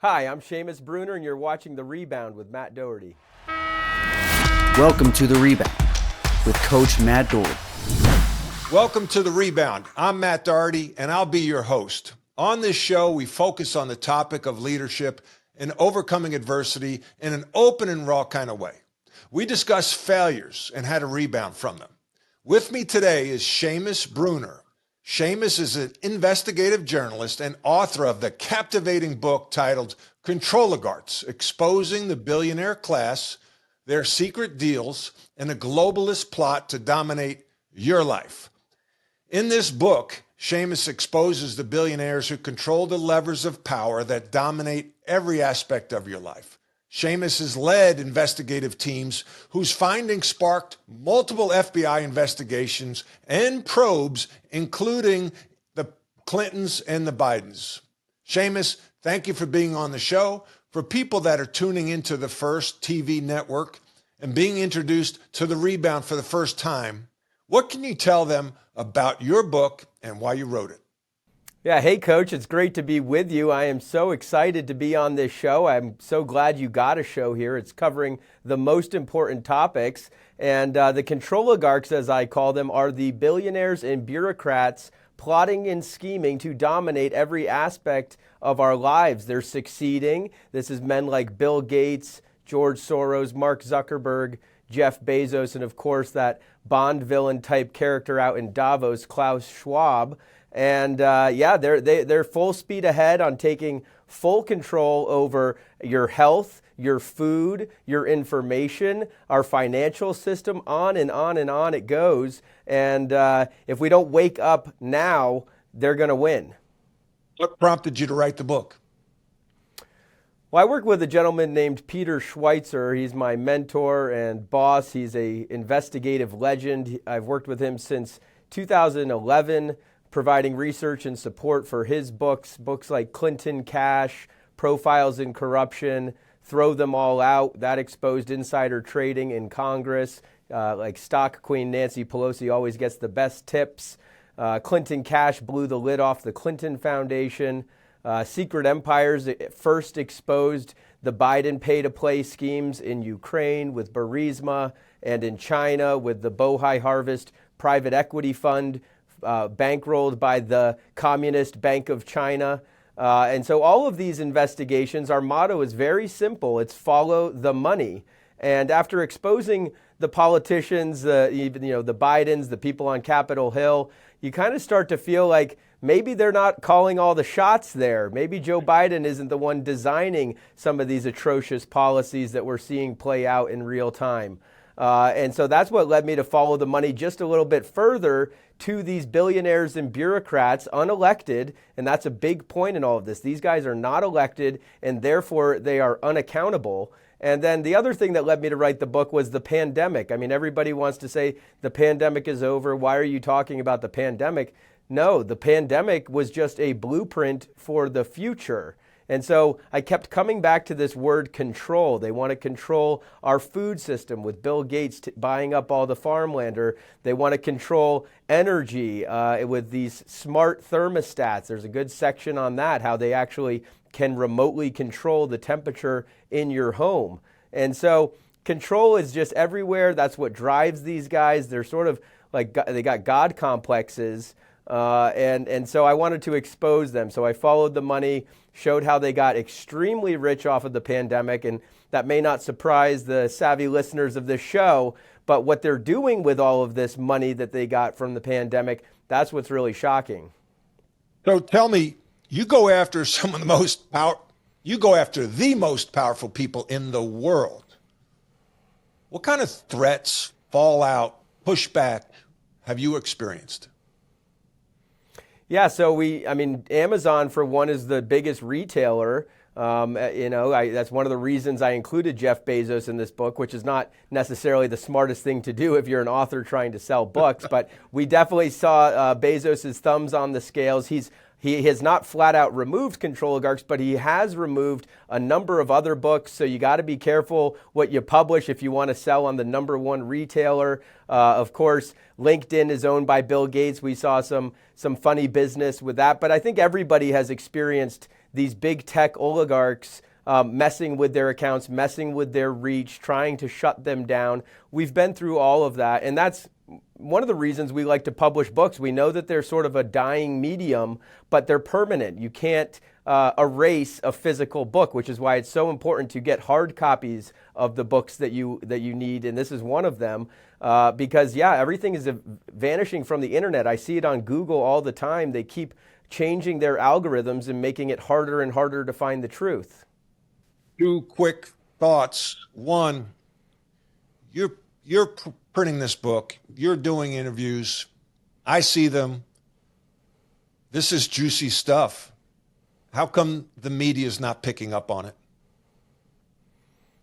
Hi, I'm Seamus Bruner, and you're watching The Rebound with Matt Doherty. Welcome to The Rebound with Coach Matt Doherty. Welcome to The Rebound. I'm Matt Doherty, and I'll be your host. On this show, we focus on the topic of leadership and overcoming adversity in an open and raw kind of way. We discuss failures and how to rebound from them. With me today is Seamus Bruner. Seamus is an investigative journalist and author of the captivating book titled Controligarchs, Exposing the Billionaire Class, Their Secret Deals, and a Globalist Plot to Dominate Your Life. In this book, Seamus exposes the billionaires who control the levers of power that dominate every aspect of your life. Seamus has led investigative teams whose findings sparked multiple FBI investigations and probes, including the Clintons and the Bidens. Seamus, thank you for being on the show. For people that are tuning into the First TV network and being introduced to The Rebound for the first time, what can you tell them about your book and why you wrote it? Yeah, hey, Coach, it's great to be with you. I am so excited to be on this show. I'm so glad you got a show here. It's covering the most important topics. And the Controligarchs, as I call them, are the billionaires and bureaucrats plotting and scheming to dominate every aspect of our lives. They're succeeding. This is men like Bill Gates, George Soros, Mark Zuckerberg, Jeff Bezos, and of course that Bond villain type character out in Davos, Klaus Schwab. And they're full speed ahead on taking full control over your health, your food, your information, our financial system, on and on and on it goes. And if we don't wake up now, they're going to win. What prompted you to write the book? Well, I work with a gentleman named Peter Schweizer. He's my mentor and boss. He's an investigative legend. I've worked with him since 2011, providing research and support for his books like Clinton Cash, Profiles in Corruption, Throw Them All Out. That exposed insider trading in Congress. Like Stock Queen Nancy Pelosi always gets the best tips. Clinton Cash blew the lid off the Clinton Foundation. Secret Empires first exposed the Biden pay-to-play schemes in Ukraine with Burisma and in China with the Bohai Harvest private equity fund bankrolled by the Communist Bank of China. And so all of these investigations, our motto is very simple. It's follow the money. And after exposing the politicians, the Bidens, the people on Capitol Hill, you kind of start to feel like maybe they're not calling all the shots there. Maybe Joe Biden isn't the one designing some of these atrocious policies that we're seeing play out in real time. And so that's what led me to follow the money just a little bit further to these billionaires and bureaucrats, unelected, and that's a big point in all of this. These guys are not elected, and therefore they are unaccountable. And then the other thing that led me to write the book was the pandemic. I mean, everybody wants to say the pandemic is over. Why are you talking about the pandemic? No, the pandemic was just a blueprint for the future. And so I kept coming back to this word control. They want to control our food system with Bill Gates buying up all the farmland, or they want to control energy with these smart thermostats. There's a good section on that, how they actually can remotely control the temperature in your home. And so control is just everywhere. That's what drives these guys. They're sort of like, they got God complexes. And so I wanted to expose them. So I followed the money, showed how they got extremely rich off of the pandemic. And that may not surprise the savvy listeners of this show, but what they're doing with all of this money that they got from the pandemic, that's what's really shocking. So tell me, you go after some of the most the most powerful people in the world. What kind of threats, fallout, pushback have you experienced? Yeah, so Amazon, for one, is the biggest retailer. That's one of the reasons I included Jeff Bezos in this book, which is not necessarily the smartest thing to do if you're an author trying to sell books. But we definitely saw Bezos' thumbs on the scales. He has not flat out removed Controligarchs, but he has removed a number of other books. So you got to be careful what you publish if you want to sell on the number one retailer. Of course, LinkedIn is owned by Bill Gates. We saw some funny business with that. But I think everybody has experienced these big tech oligarchs messing with their accounts, messing with their reach, trying to shut them down. We've been through all of that, and that's one of the reasons we like to publish books. We know that they're sort of a dying medium, but they're permanent. You can't erase a physical book, which is why it's so important to get hard copies of the books that you need, and this is one of them. Because everything is vanishing from the internet. I see it on Google all the time. They keep changing their algorithms and making it harder and harder to find the truth. Two quick thoughts. One, you're printing this book. You're doing interviews. I see them. This is juicy stuff. How come the media is not picking up on it?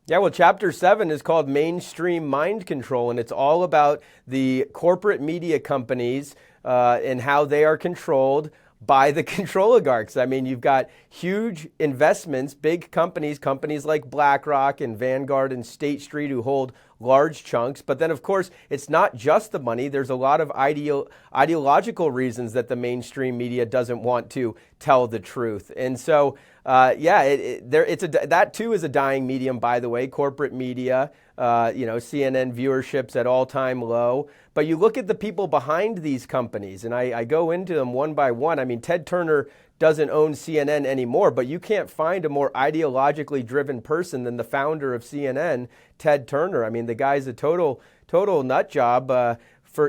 Yeah, well, Chapter 7 is called Mainstream Mind Control, and it's all about the corporate media companies and how they are controlled by the Controligarchs. I mean, you've got huge investments, big companies like BlackRock and Vanguard and State Street who hold large chunks. But then, of course, it's not just the money. There's a lot of ideological reasons that the mainstream media doesn't want to tell the truth. And so, that too is a dying medium, by the way, corporate media. CNN viewerships at all-time low. But you look at the people behind these companies, and I go into them one by one. I mean, Ted Turner doesn't own CNN anymore, but you can't find a more ideologically driven person than the founder of CNN, Ted Turner. I mean, the guy's a total nut job.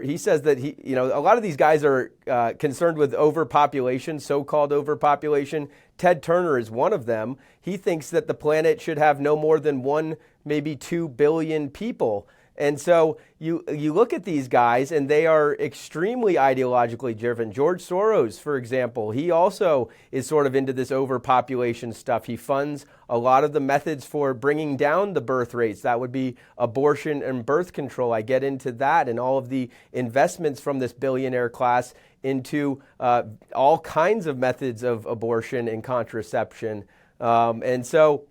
He says that a lot of these guys are concerned with overpopulation, so-called overpopulation. Ted Turner is one of them. He thinks that the planet should have no more than 1, maybe 2 billion people. And so you look at these guys, and they are extremely ideologically driven. George Soros, for example, he also is sort of into this overpopulation stuff. He funds a lot of the methods for bringing down the birth rates. That would be abortion and birth control. I get into that and all of the investments from this billionaire class into all kinds of methods of abortion and contraception. And so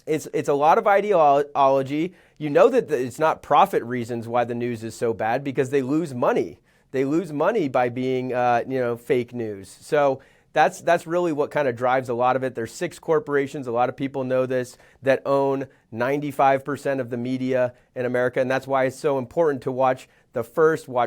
it's a lot of ideology. You know that it's not profit reasons why the news is so bad, because they lose money. They lose money by being, fake news. So that's really what kind of drives a lot of it. There's 6 corporations, a lot of people know this, that own 95% of the media in America. And that's why it's so important to watch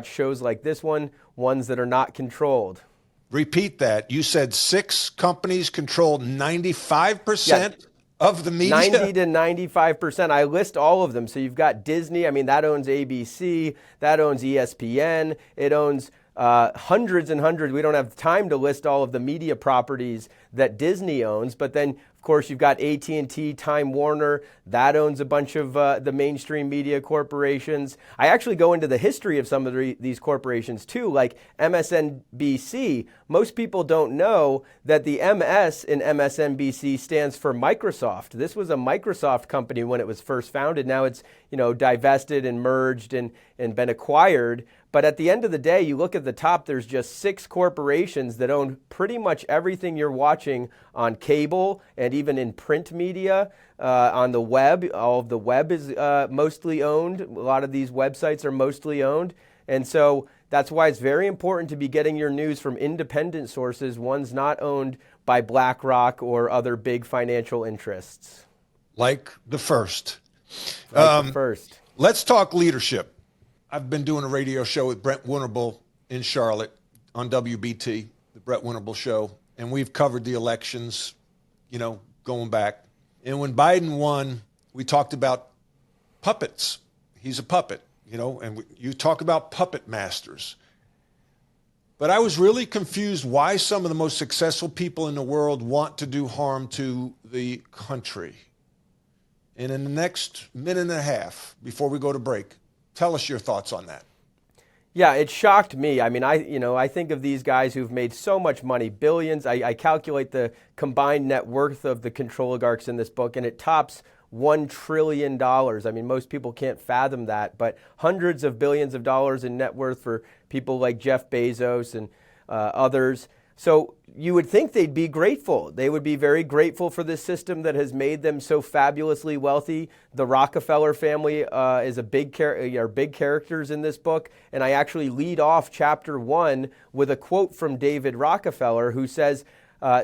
shows like this one, ones that are not controlled. Repeat that. You said 6 companies control 95%? Of the media? 90 to 95%. I list all of them. So you've got Disney. I mean, that owns ABC. That owns ESPN. It owns hundreds and hundreds. We don't have time to list all of the media properties that Disney owns. But then, of course, you've got AT&T, Time Warner. That owns a bunch of the mainstream media corporations. I actually go into the history of some of these corporations, too, like MSNBC. Most people don't know that the MS in MSNBC stands for Microsoft. This was a Microsoft company when it was first founded. Now it's, divested and merged and been acquired. But at the end of the day, you look at the top, there's just 6 corporations that own pretty much everything you're watching on cable and even in print media, on the web. All of the web is mostly owned. A lot of these websites are mostly owned. And so that's why it's very important to be getting your news from independent sources, ones not owned by BlackRock or other big financial interests. Like the first. Let's talk leadership. I've been doing a radio show with Brett Winterble in Charlotte on WBT, the Brett Winterble Show, and we've covered the elections, going back. And when Biden won, we talked about puppets. He's a puppet, and you talk about puppet masters. But I was really confused why some of the most successful people in the world want to do harm to the country. And in the next minute and a half, before we go to break, tell us your thoughts on that. Yeah, it shocked me. I mean, I think of these guys who've made so much money, billions. I calculate the combined net worth of the Controligarchs in this book, and it tops $1 trillion. I mean, most people can't fathom that, but hundreds of billions of dollars in net worth for people like Jeff Bezos and others. So you would think they'd be grateful. They would be very grateful for this system that has made them so fabulously wealthy. The Rockefeller family is big characters in this book. And I actually lead off chapter 1 with a quote from David Rockefeller, who says,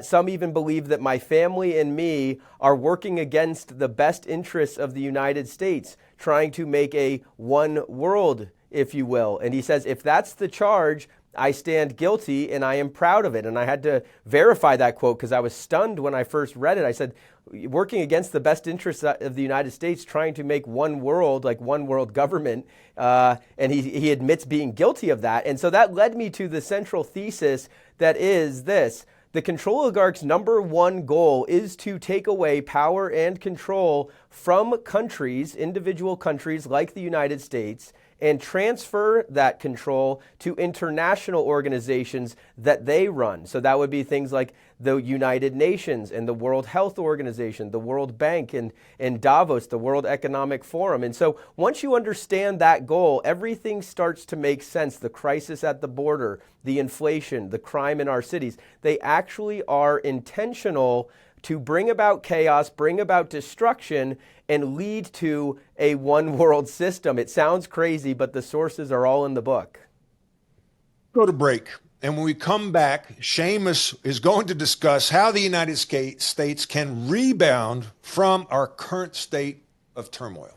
Some even believe that my family and me are working against the best interests of the United States, trying to make a one world, if you will. And he says, if that's the charge, I stand guilty and I am proud of it. And I had to verify that quote because I was stunned when I first read it. I said, working against the best interests of the United States, trying to make one world, like one world government. And he admits being guilty of that. And so that led me to the central thesis that is this. The Controligarchs' number one goal is to take away power and control from countries, individual countries like the United States, and transfer that control to international organizations that they run. So that would be things like the United Nations and the World Health Organization, the World Bank, and Davos, the World Economic Forum. And so once you understand that goal, everything starts to make sense. The crisis at the border, the inflation, the crime in our cities, they actually are intentional to bring about chaos, bring about destruction, and lead to a one world system. It sounds crazy, but the sources are all in the book. Go to break. And when we come back, Seamus is going to discuss how the United States can rebound from our current state of turmoil.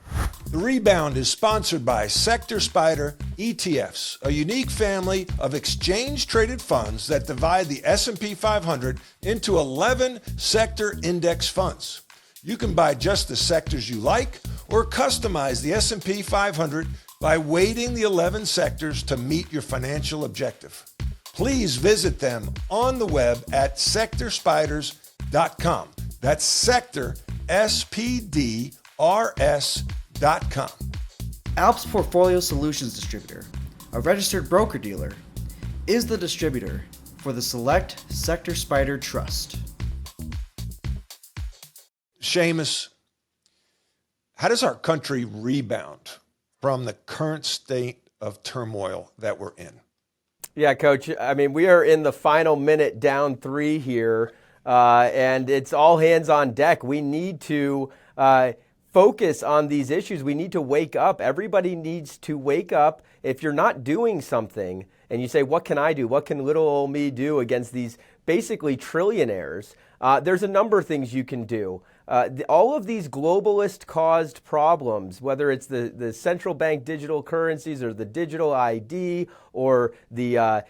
The Rebound is sponsored by Sector Spider ETFs, a unique family of exchange-traded funds that divide the S&P 500 into 11 sector index funds. You can buy just the sectors you like or customize the S&P 500 by weighting the 11 sectors to meet your financial objective. Please visit them on the web at sectorspiders.com. That's sector, SPDRS.com. Alps Portfolio Solutions Distributor, a registered broker-dealer, is the distributor for the Select Sector Spider Trust. Seamus, how does our country rebound from the current state of turmoil that we're in? Yeah, Coach. I mean, we are in the final minute, down 3 here, and it's all hands on deck. We need to focus on these issues. We need to wake up. Everybody needs to wake up. If you're not doing something and you say, what can I do? What can little old me do against these basically trillionaires? There's a number of things you can do. All of these globalist-caused problems, whether it's the central bank digital currencies or the digital ID or the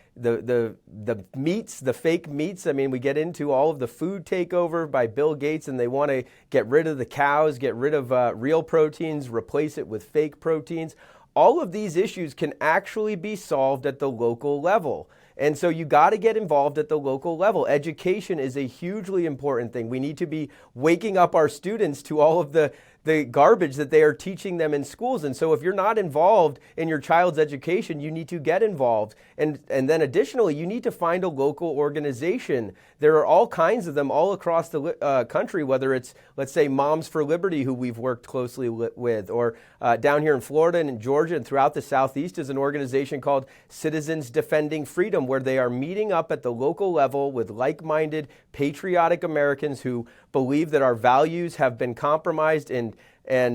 meats, the fake meats. I mean, we get into all of the food takeover by Bill Gates, and they want to get rid of the cows, get rid of real proteins, replace it with fake proteins. All of these issues can actually be solved at the local level. And so you got to get involved at the local level. Education is a hugely important thing. We need to be waking up our students to all of the garbage that they are teaching them in schools. And so if you're not involved in your child's education, you need to get involved. And then additionally, you need to find a local organization. There are all kinds of them all across the country, whether it's, let's say, Moms for Liberty, who we've worked closely with, or down here in Florida and in Georgia and throughout the Southeast is an organization called Citizens Defending Freedom, where they are meeting up at the local level with like-minded, patriotic Americans who believe that our values have been compromised and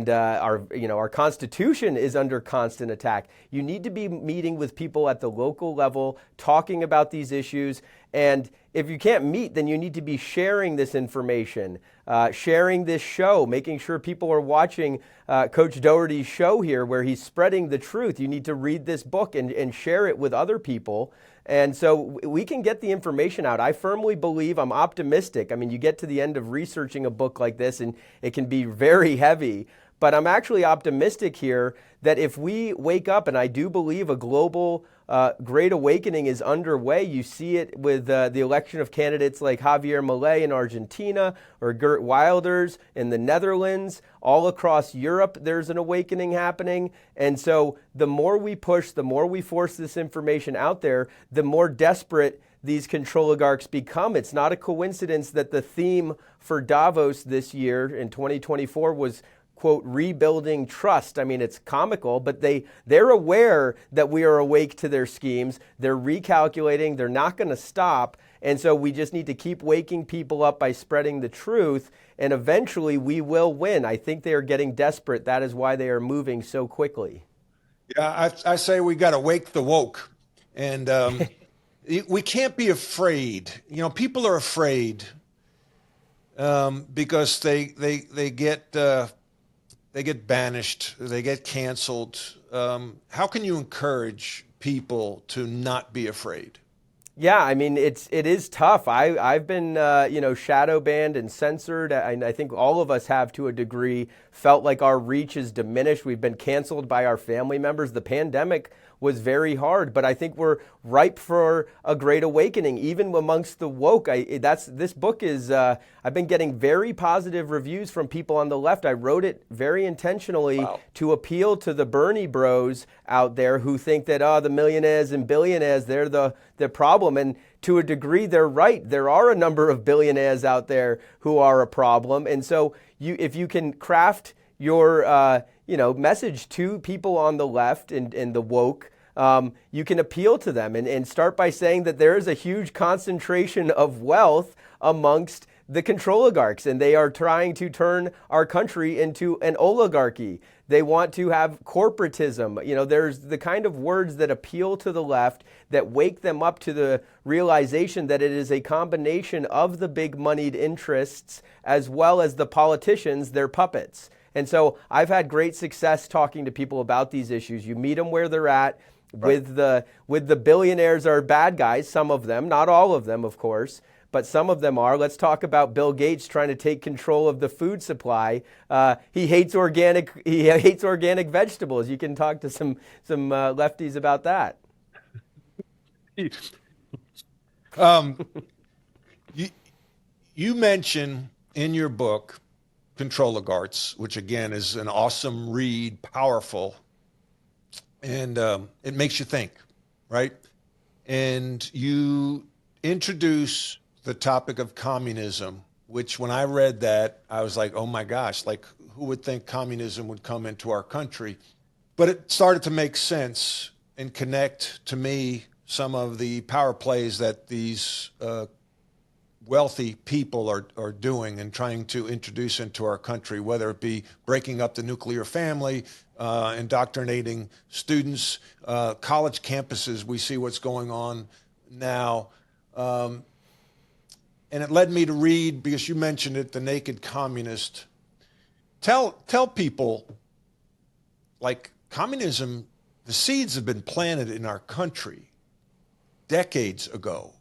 our Constitution is under constant attack. You need to be meeting with people at the local level, talking about these issues. And if you can't meet, then you need to be sharing this information, sharing this show, making sure people are watching Coach Doherty's show here where he's spreading the truth. You need to read this book and share it with other people. And so we can get the information out. I firmly believe, I'm optimistic. I mean, you get to the end of researching a book like this and it can be very heavy, but I'm actually optimistic here that if we wake up, and I do believe a global great awakening is underway. You see it with the election of candidates like Javier Milei in Argentina or Geert Wilders in the Netherlands. All across Europe, there's an awakening happening. And so the more we push, the more we force this information out there, the more desperate these controligarchs become. It's not a coincidence that the theme for Davos this year in 2024 was, quote, rebuilding trust. I mean, it's comical, but they're aware that we are awake to their schemes. They're recalculating. They're not going to stop. And so we just need to keep waking people up by spreading the truth. And eventually we will win. I think they are getting desperate. That is why they are moving so quickly. Yeah, I say we got to wake the woke. And We can't be afraid. People are afraid because they get banished, they get canceled. How can you encourage people to not be afraid? Yeah, I mean, it is tough. I've been shadow banned and censored. I think all of us have, to a degree, felt like our reach is diminished. We've been canceled by our family members. The pandemic was very hard, but I think we're ripe for a great awakening, even amongst the woke. This book is. I've been getting very positive reviews from people on the left. I wrote it very intentionally to appeal to the Bernie bros out there who think that the millionaires and billionaires, they're the problem. And to a degree, they're right. There are a number of billionaires out there who are a problem. And so if you can craft your message to people on the left and the woke, you can appeal to them and start by saying that there is a huge concentration of wealth amongst the Controligarchs, and they are trying to turn our country into an oligarchy. They want to have corporatism. There's the kind of words that appeal to the left that wake them up to the realization that it is a combination of the big moneyed interests as well as the politicians, their puppets. And so I've had great success talking to people about these issues. You meet them where they're at. Right. With the billionaires are bad guys, some of them, not all of them, of course, but some of them are. Let's talk about Bill Gates trying to take control of the food supply. He hates organic vegetables. You can talk to some lefties about that. You mention in your book Controligarchs, which again is an awesome read, powerful. And it makes you think, right? And you introduce the topic of communism, which when I read that, I was like, oh my gosh, like who would think communism would come into our country? But it started to make sense and connect to me some of the power plays that these wealthy people are doing and trying to introduce into our country, whether it be breaking up the nuclear family, indoctrinating students, college campuses. We see what's going on now. And it led me to read, because you mentioned it, The Naked Communist. Tell people, like, communism, the seeds have been planted in our country decades ago.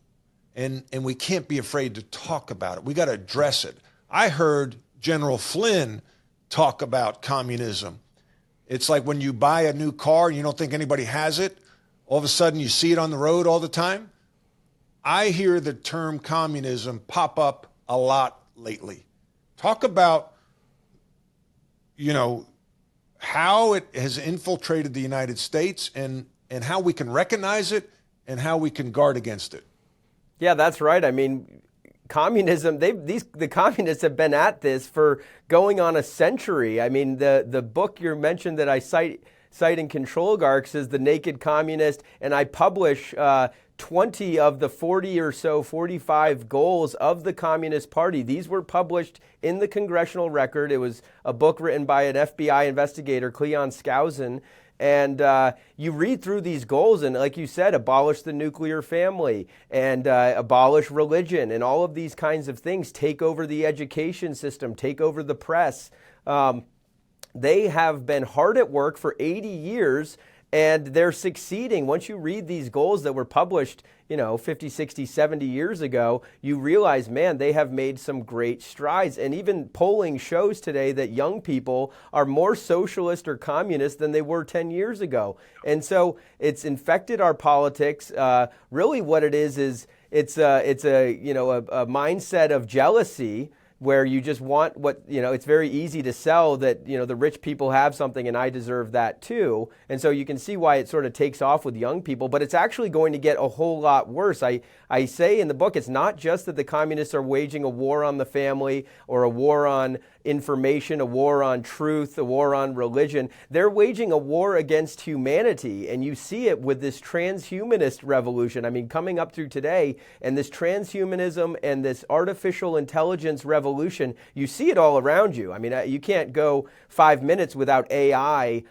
And we can't be afraid to talk about it. We got to address it. I heard General Flynn talk about communism. It's like when you buy a new car and you don't think anybody has it, all of a sudden you see it on the road all the time. I hear the term communism pop up a lot lately. Talk about, how it has infiltrated the United States and how we can recognize it and how we can guard against it. Yeah, that's right. I mean, communism, the communists have been at this for going on a century. I mean, the book you mentioned that I cite in Controligarchs is The Naked Communist, and I publish 20 of the 40 or so, 45 goals of the Communist Party. These were published in the Congressional Record. It was a book written by an FBI investigator, Cleon Skousen. And you read through these goals and, like you said, abolish the nuclear family and abolish religion and all of these kinds of things, take over the education system, take over the press. They have been hard at work for 80 years, and they're succeeding. Once you read these goals that were published, 50, 60, 70 years ago, you realize, man, they have made some great strides. And even polling shows today that young people are more socialist or communist than they were 10 years ago. And so it's infected our politics. Really what it is it's a mindset of jealousy, where you just want what, it's very easy to sell that, the rich people have something and I deserve that too. And so you can see why it sort of takes off with young people, but it's actually going to get a whole lot worse. I say in the book, it's not just that the communists are waging a war on the family or a war on information, a war on truth, a war on religion. They're waging a war against humanity, and you see it with this transhumanist revolution. I mean, coming up through today, and this transhumanism and this artificial intelligence revolution, you see it all around you. I mean, you can't go 5 minutes without AI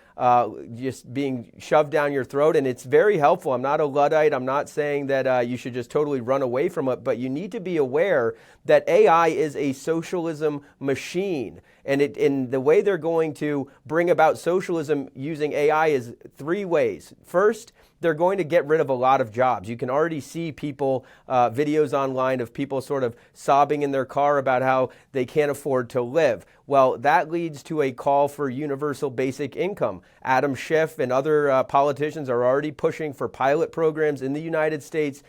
just being shoved down your throat. And it's very helpful. I'm not a Luddite. I'm not saying that you should just totally run away from it, but you need to be aware that AI is a socialism machine. And the way they're going to bring about socialism using AI is three ways. First, they're going to get rid of a lot of jobs. You can already see people, videos online of people sort of sobbing in their car about how they can't afford to live. Well, that leads to a call for universal basic income. Adam Schiff and other politicians are already pushing for pilot programs in the United States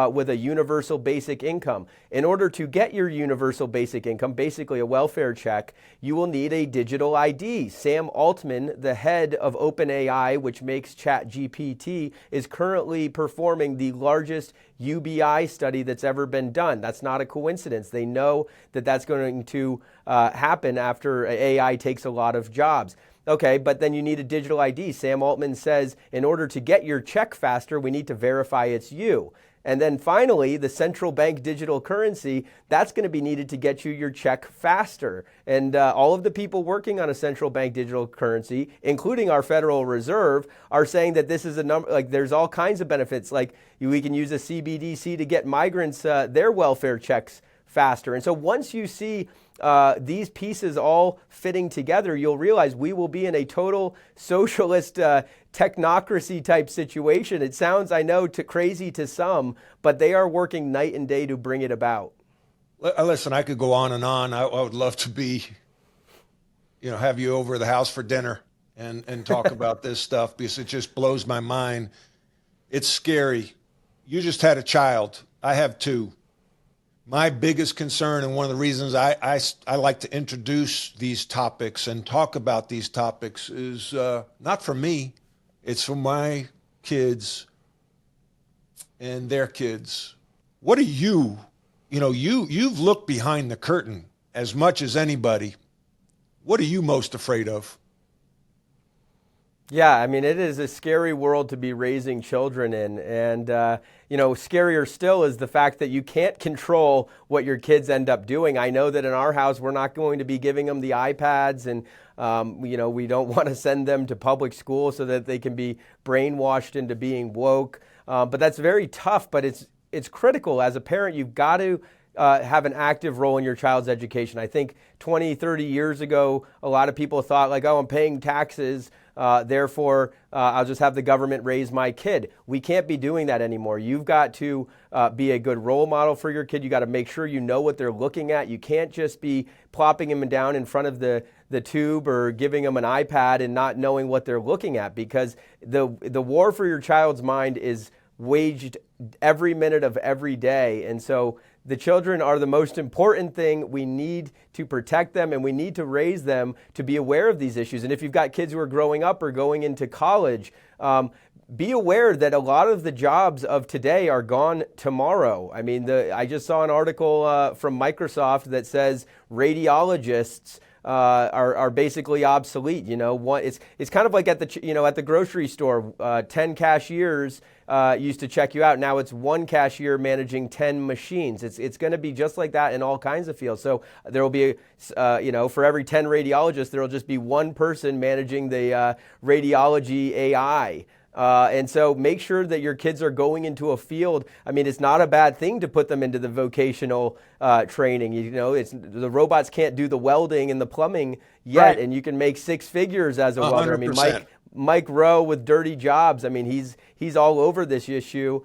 with a universal basic income. In order to get your universal basic income, basically a welfare check, you will need a digital ID. Sam Altman, the head of OpenAI, which makes ChatGPT, is currently performing the largest UBI study that's ever been done. That's not a coincidence. They know that that's going to happen after AI takes a lot of jobs. Okay, but then you need a digital ID. Sam Altman says in order to get your check faster, we need to verify it's you. And then finally, the central bank digital currency, that's going to be needed to get you your check faster. And all of the people working on a central bank digital currency, including our Federal Reserve, are saying that this is a number, like there's all kinds of benefits. Like we can use a CBDC to get migrants their welfare checks faster. And so once you see these pieces all fitting together, you'll realize we will be in a total socialist technocracy type situation. It sounds, I know, crazy to some, but they are working night and day to bring it about. Listen, I could go on and on. I would love to be, have you over at the house for dinner and talk about this stuff because it just blows my mind. It's scary. You just had a child. I have two. My biggest concern, and one of the reasons I like to introduce these topics and talk about these topics is not for me. It's for my kids and their kids. What are you've looked behind the curtain as much as anybody. What are you most afraid of? Yeah, I mean, it is a scary world to be raising children in. And, scarier still is the fact that you can't control what your kids end up doing. I know that in our house, we're not going to be giving them the iPads and, we don't want to send them to public school so that they can be brainwashed into being woke. But that's very tough, but it's critical. As a parent, you've got to have an active role in your child's education. I think 20, 30 years ago, a lot of people thought like, oh, I'm paying taxes, therefore I'll just have the government raise my kid. We can't be doing that anymore. You've got to be a good role model for your kid. You got to make sure you know what they're looking at. You can't just be plopping them down in front of the tube or giving them an iPad and not knowing what they're looking at, because the war for your child's mind is waged every minute of every day. And so the children are the most important thing. We need to protect them and we need to raise them to be aware of these issues. And if you've got kids who are growing up or going into college, be aware that a lot of the jobs of today are gone tomorrow. I mean, I just saw an article from Microsoft that says radiologists are basically obsolete. It's kind of like at the grocery store, 10 cashiers used to check you out. Now it's one cashier managing 10 machines. It's going to be just like that in all kinds of fields. So there will be, for every 10 radiologists, there will just be one person managing the radiology AI. And so make sure that your kids are going into a field. I mean, it's not a bad thing to put them into the vocational training. The robots can't do the welding and the plumbing yet, right. And you can make six figures as a welder. I mean, Mike Rowe with Dirty Jobs. I mean, he's all over this issue.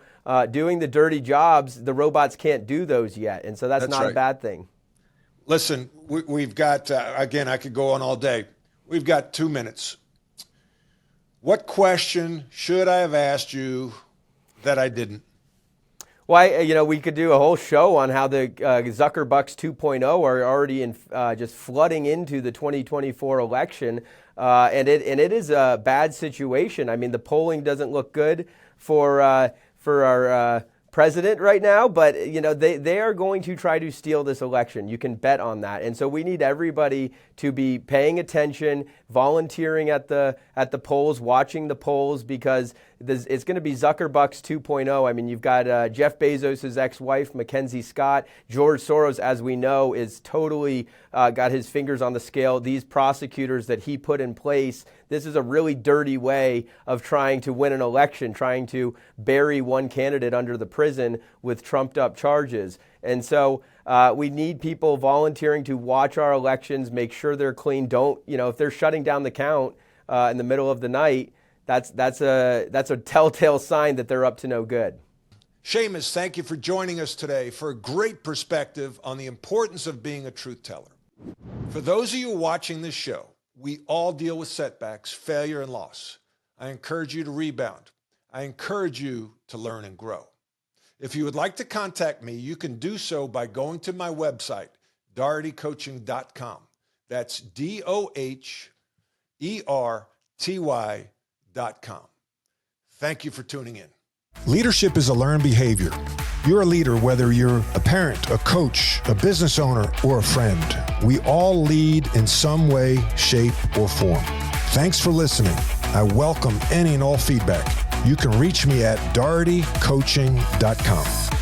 Doing the dirty jobs, the robots can't do those yet, and so that's not right. A bad thing. Listen, we've got again. I could go on all day. We've got 2 minutes. What question should I have asked you that I didn't? Well, we could do a whole show on how the Zuckerbucks 2.0 are already just flooding into the 2024 election, and it is a bad situation. I mean, the polling doesn't look good for our president right now, but they are going to try to steal this election. You can bet on that. And so we need everybody to be paying attention, volunteering at the polls, watching the polls, because It's going to be Zuckerbucks 2.0. I mean, you've got Jeff Bezos' ex-wife, Mackenzie Scott. George Soros, as we know, is totally got his fingers on the scale. These prosecutors that he put in place, this is a really dirty way of trying to win an election, trying to bury one candidate under the prison with trumped-up charges. And so we need people volunteering to watch our elections, make sure they're clean. Don't, if they're shutting down the count in the middle of the night, that's a telltale sign that they're up to no good. Seamus, thank you for joining us today for a great perspective on the importance of being a truth teller. For those of you watching this show, we all deal with setbacks, failure, and loss. I encourage you to rebound. I encourage you to learn and grow. If you would like to contact me, you can do so by going to my website, dohertycoaching.com. That's DOHERTY.com. Thank you for tuning in. Leadership is a learned behavior. You're a leader whether you're a parent, a coach, a business owner, or a friend. We all lead in some way, shape, or form. Thanks for listening. I welcome any and all feedback. You can reach me at dohertycoaching.com.